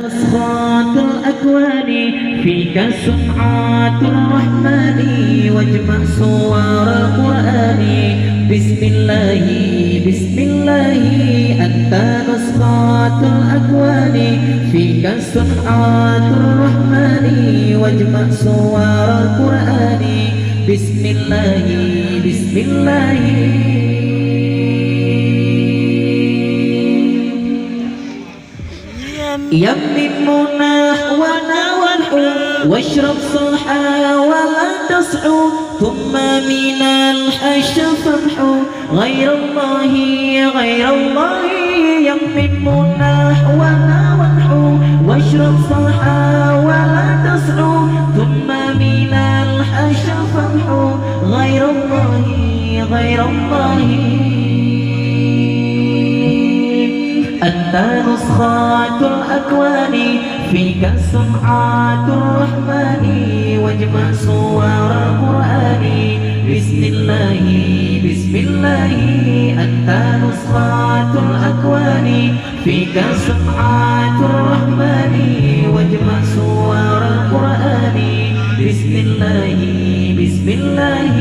نسخات الأكوان فيك سمعات الرحمن واجمع صور القرآن. بسم الله بسم الله أنت نسخات الأكوان فيك سمعات الرحمن واجمع صور القرآن. بسم الله بسم الله يمم نحونا والحو واشرب صلحا ولا تصحو ثم من الحشا فامحو غير الله غير الله. يمم نحونا والحو واشرب صلحا ولا تصحو ثم من الحشا فامحو غير الله غير الله. أنت نسخات الأكوان فيك سمعات الرحمن واجمع صور القرآن. بسم الله بسم الله أنت نسخات الأكوان فيك سمعات الرحمن واجمع صور القرآن. بسم الله بسم الله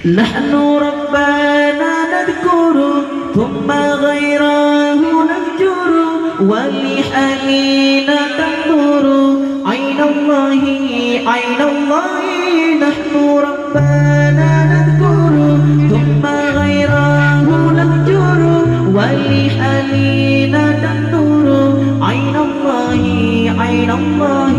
نحن ربنا نذكر ثم غيره نهجر ولحنين تنظر عين الله عين الله. نحن ربنا نذكر ثم غيره نهجر ولحنين تنظر عين الله عين الله.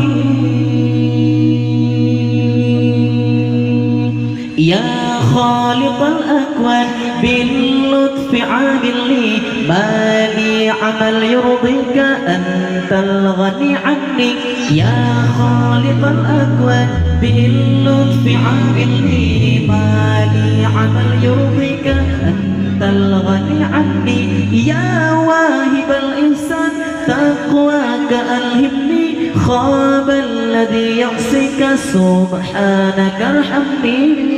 يا خالق الأكوان باللطف عامل لي ما لي عمل يرضيك أنت الغني عني. يا خالق الأكوان باللطف عامل لي ما لي عمل يرضيك أنت الغني عني. يا واهب الإحسان تقواك ألهمني خاب الذي يعصيك سبحانك ارحمني.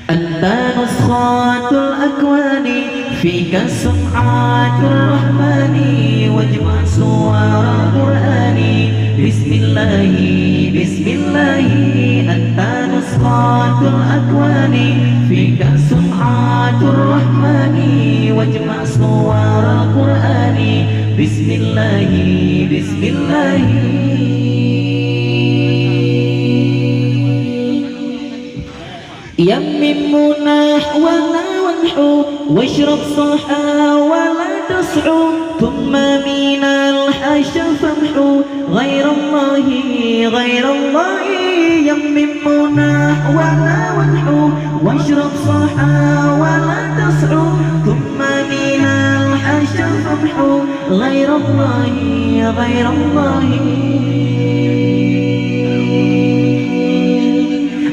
أنت نسخات الأكوان فيك سمعات الرحمن واجمع صور القرآن. بسم الله بسم الله أنت نسخات الأكوان فيك سمعات الرحمن واجمع صور القرآن. بسم الله بسم الله يمم نحونا وانحو واشرب صلحا ولا تصحو ثم من الحشا فامحو غير الله غير الله. يمم نحونا وانحو واشرب صلحا ولا تصحو ثم من الحشا فامحو غير الله غير الله.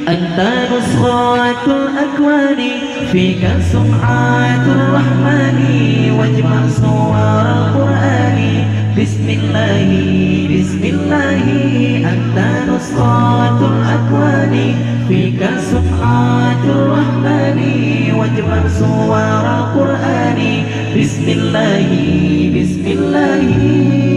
أنت نسخات الأكوان فيك سمعات الرحمن واجمع صور القرآن. بسم الله بسم الله أنت نسخات الأكوان فيك سمعات الرحمن واجمع صور القرآن. بسم الله بسم الله